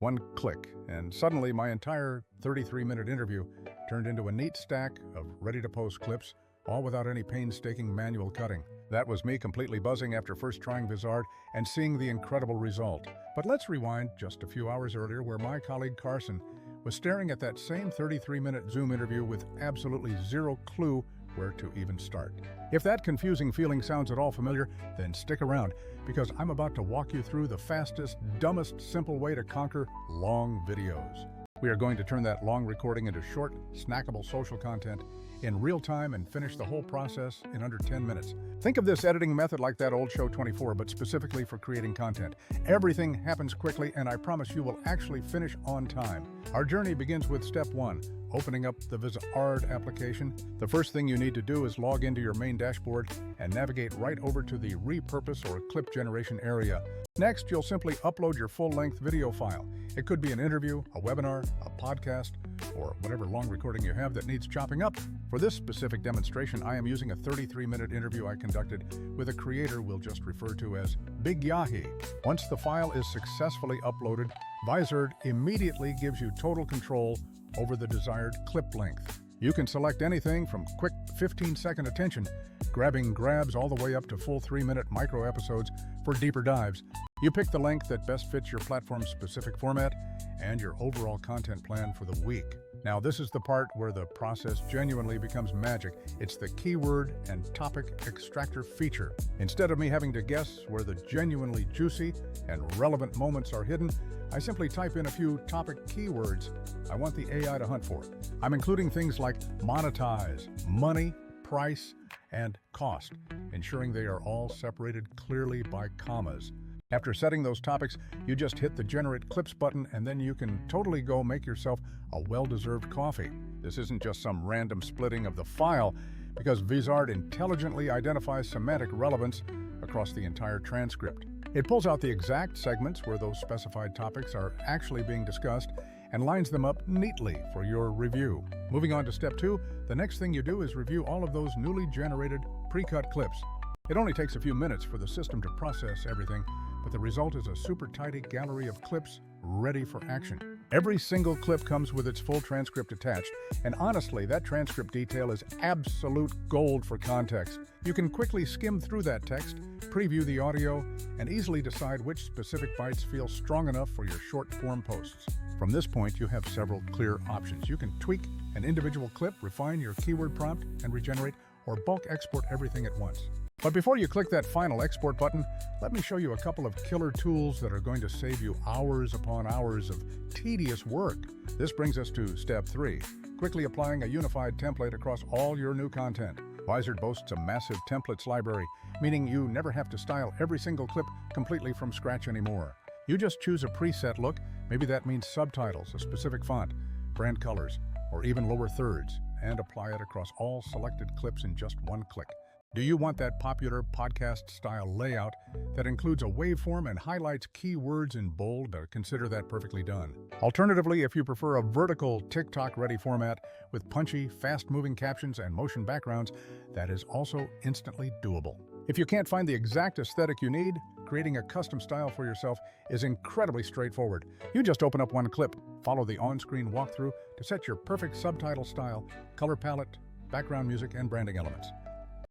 One click, and suddenly my entire 33-minute interview turned into a neat stack of ready-to-post clips, all without any painstaking manual cutting. That was me completely buzzing after first trying Vizard and seeing the incredible result. But let's rewind just a few hours earlier, where my colleague Carson was staring at that same 33-minute Zoom interview with absolutely zero clue where to even start. If that confusing feeling sounds at all familiar, then stick around, because I'm about to walk you through the fastest, dumbest, simple way to conquer long videos. We are going to turn that long recording into short, snackable social content in real time and finish the whole process in under 10 minutes. Think of this editing method like that old show 24, but specifically for creating content. Everything happens quickly, and I promise you will actually finish on time. Our journey begins with step 1, opening up the Vizard application. The first thing you need to do is log into your main dashboard and navigate right over to the repurpose or clip generation area. Next, you'll simply upload your full-length video file. It could be an interview, a webinar, a podcast, or whatever long recording you have that needs chopping up. For this specific demonstration, I am using a 33-minute interview I conducted with a creator we'll just refer to as Big Yahi. Once the file is successfully uploaded, Vizard immediately gives you total control over the desired clip length. You can select anything from quick 15-second attention, grabbing grabs, all the way up to full 3-minute micro episodes for deeper dives. You pick the length that best fits your platform's specific format and your overall content plan for the week. Now, this is the part where the process genuinely becomes magic. It's the keyword and topic extractor feature. Instead of me having to guess where the genuinely juicy and relevant moments are hidden, I simply type in a few topic keywords I want the AI to hunt for. I'm including things like monetize, money, price, and cost, ensuring they are all separated clearly by commas. After setting those topics, you just hit the Generate Clips button, and then you can totally go make yourself a well-deserved coffee. This isn't just some random splitting of the file, because Vizard intelligently identifies semantic relevance across the entire transcript. It pulls out the exact segments where those specified topics are actually being discussed and lines them up neatly for your review. Moving on to step 2, the next thing you do is review all of those newly generated pre-cut clips. It only takes a few minutes for the system to process everything, but the result is a super tidy gallery of clips ready for action. Every single clip comes with its full transcript attached, and honestly, that transcript detail is absolute gold for context. You can quickly skim through that text, preview the audio, and easily decide which specific bites feel strong enough for your short-form posts. From this point, you have several clear options. You can tweak an individual clip, refine your keyword prompt, and regenerate, or bulk export everything at once. But before you click that final export button, let me show you a couple of killer tools that are going to save you hours upon hours of tedious work. This brings us to step 3, quickly applying a unified template across all your new content. Vizard boasts a massive templates library, meaning you never have to style every single clip completely from scratch anymore. You just choose a preset look, maybe that means subtitles, a specific font, brand colors, or even lower thirds, and apply it across all selected clips in just one click. Do you want that popular podcast-style layout that includes a waveform and highlights keywords in bold? Consider that perfectly done. Alternatively, if you prefer a vertical TikTok-ready format with punchy, fast-moving captions and motion backgrounds, that is also instantly doable. If you can't find the exact aesthetic you need, creating a custom style for yourself is incredibly straightforward. You just open up one clip, follow the on-screen walkthrough to set your perfect subtitle style, color palette, background music, and branding elements.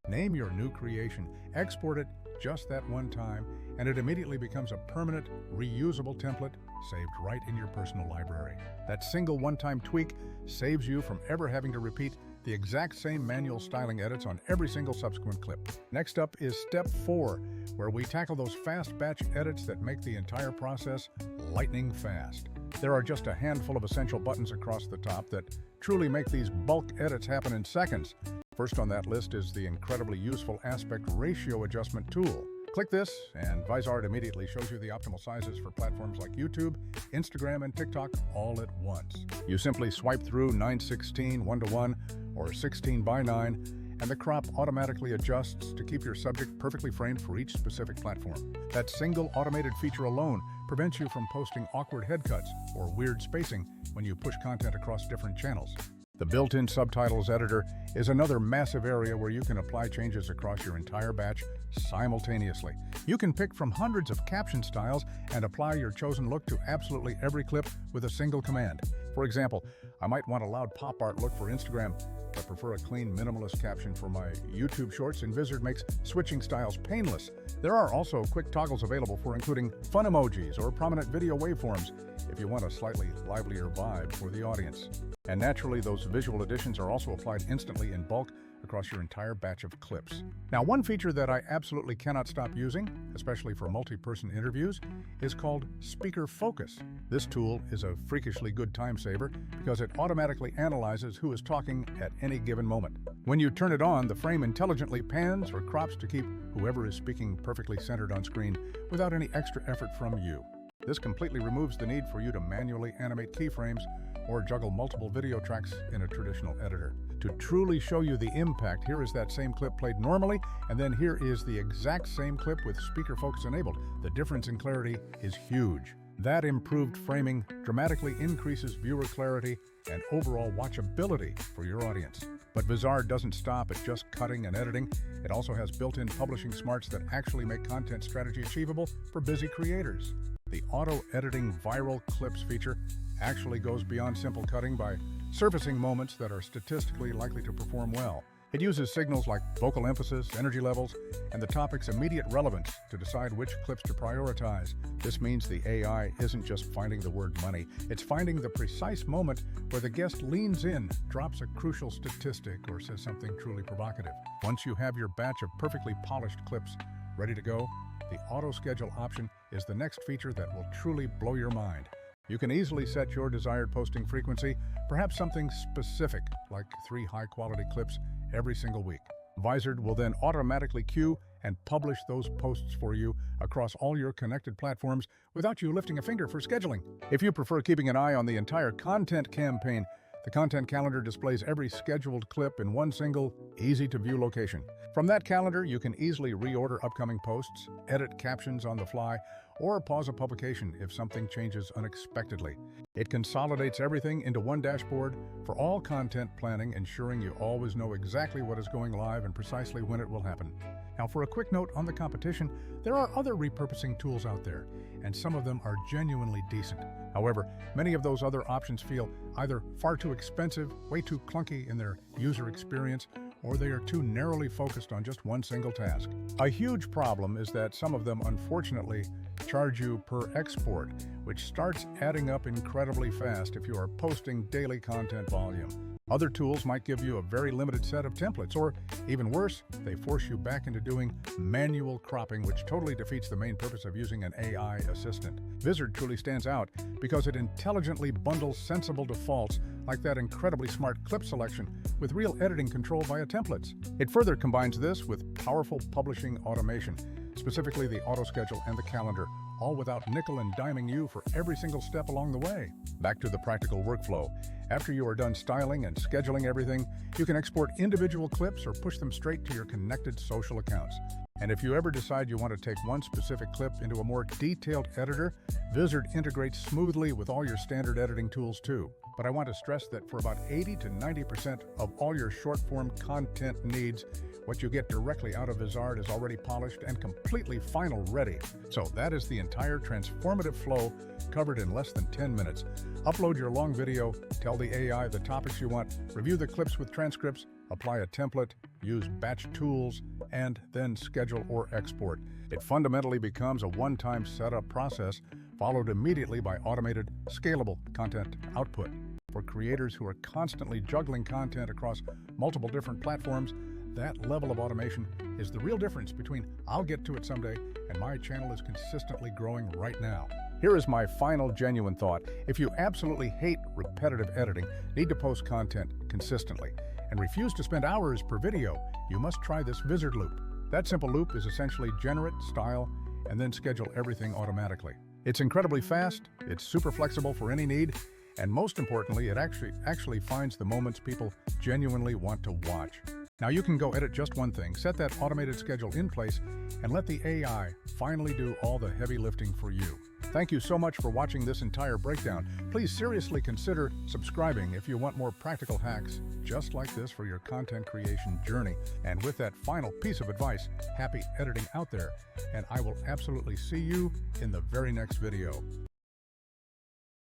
Name your new creation, export it just that one time, and it immediately becomes a permanent, reusable template saved right in your personal library. That single one-time tweak saves you from ever having to repeat the exact same manual styling edits on every single subsequent clip. Next up is step 4, where we tackle those fast batch edits that make the entire process lightning fast. There are just a handful of essential buttons across the top that truly make these bulk edits happen in seconds. First on that list is the incredibly useful aspect ratio adjustment tool. Click this, and Vizard immediately shows you the optimal sizes for platforms like YouTube, Instagram, and TikTok all at once. You simply swipe through 9:16, 1:1, or 16:9, and the crop automatically adjusts to keep your subject perfectly framed for each specific platform. That single automated feature alone prevents you from posting awkward head cuts or weird spacing when you push content across different channels. The built-in subtitles editor is another massive area where you can apply changes across your entire batch simultaneously. You can pick from hundreds of caption styles and apply your chosen look to absolutely every clip with a single command. For example, I might want a loud pop art look for Instagram, but prefer a clean, minimalist caption for my YouTube shorts, and Vizard makes switching styles painless. There are also quick toggles available for including fun emojis or prominent video waveforms if you want a slightly livelier vibe for the audience. And naturally, those visual additions are also applied instantly in bulk across your entire batch of clips. Now, one feature that I absolutely cannot stop using, especially for multi-person interviews, is called Speaker Focus. This tool is a freakishly good time saver because it automatically analyzes who is talking at any given moment. When you turn it on, the frame intelligently pans or crops to keep whoever is speaking perfectly centered on screen without any extra effort from you. This completely removes the need for you to manually animate keyframes or juggle multiple video tracks in a traditional editor. To truly show you the impact, here is that same clip played normally, and then here is the exact same clip with speaker focus enabled. The difference in clarity is huge. That improved framing dramatically increases viewer clarity and overall watchability for your audience. But Vizard doesn't stop at just cutting and editing. It also has built-in publishing smarts that actually make content strategy achievable for busy creators. The auto-editing viral clips feature actually goes beyond simple cutting by surfacing moments that are statistically likely to perform well. It uses signals like vocal emphasis, energy levels, and the topic's immediate relevance to decide which clips to prioritize. This means the AI isn't just finding the word money, it's finding the precise moment where the guest leans in, drops a crucial statistic, or says something truly provocative. Once you have your batch of perfectly polished clips ready to go, the auto-schedule option is the next feature that will truly blow your mind. You can easily set your desired posting frequency, perhaps something specific like 3 high-quality clips every single week. Vizard will then automatically queue and publish those posts for you across all your connected platforms without you lifting a finger for scheduling. If you prefer keeping an eye on the entire content campaign, the content calendar displays every scheduled clip in one single, easy-to-view location. From that calendar, you can easily reorder upcoming posts, edit captions on the fly, or pause a publication if something changes unexpectedly. It consolidates everything into one dashboard for all content planning, ensuring you always know exactly what is going live and precisely when it will happen. Now, for a quick note on the competition, there are other repurposing tools out there, and some of them are genuinely decent. However, many of those other options feel either far too expensive, way too clunky in their user experience, or they are too narrowly focused on just one single task. A huge problem is that some of them, unfortunately, charge you per export, which starts adding up incredibly fast if you are posting daily content volume. Other tools might give you a very limited set of templates, or even worse, they force you back into doing manual cropping, which totally defeats the main purpose of using an AI assistant. Vizard truly stands out because it intelligently bundles sensible defaults like that incredibly smart clip selection with real editing control via templates. It further combines this with powerful publishing automation, specifically the auto-schedule and the calendar, all without nickel and diming you for every single step along the way. Back to the practical workflow. After you are done styling and scheduling everything, you can export individual clips or push them straight to your connected social accounts. And if you ever decide you want to take one specific clip into a more detailed editor, Vizard integrates smoothly with all your standard editing tools too. But I want to stress that for about 80 to 90% of all your short-form content needs, what you get directly out of Vizard is already polished and completely final ready. So that is the entire transformative flow covered in less than 10 minutes. Upload your long video, tell the AI the topics you want, review the clips with transcripts, apply a template, use batch tools, and then schedule or export. It fundamentally becomes a one-time setup process, followed immediately by automated, scalable content output. For creators who are constantly juggling content across multiple different platforms, that level of automation is the real difference between "I'll get to it someday" and "my channel is consistently growing right now." Here is my final genuine thought. If you absolutely hate repetitive editing, need to post content consistently, and refuse to spend hours per video, you must try this Vizard loop. That simple loop is essentially generate, style, and then schedule everything automatically. It's incredibly fast, it's super flexible for any need, and most importantly, it actually finds the moments people genuinely want to watch. Now you can go edit just one thing, set that automated schedule in place, and let the AI finally do all the heavy lifting for you. Thank you so much for watching this entire breakdown. Please seriously consider subscribing if you want more practical hacks just like this for your content creation journey. And with that final piece of advice, happy editing out there, and I will absolutely see you in the very next video.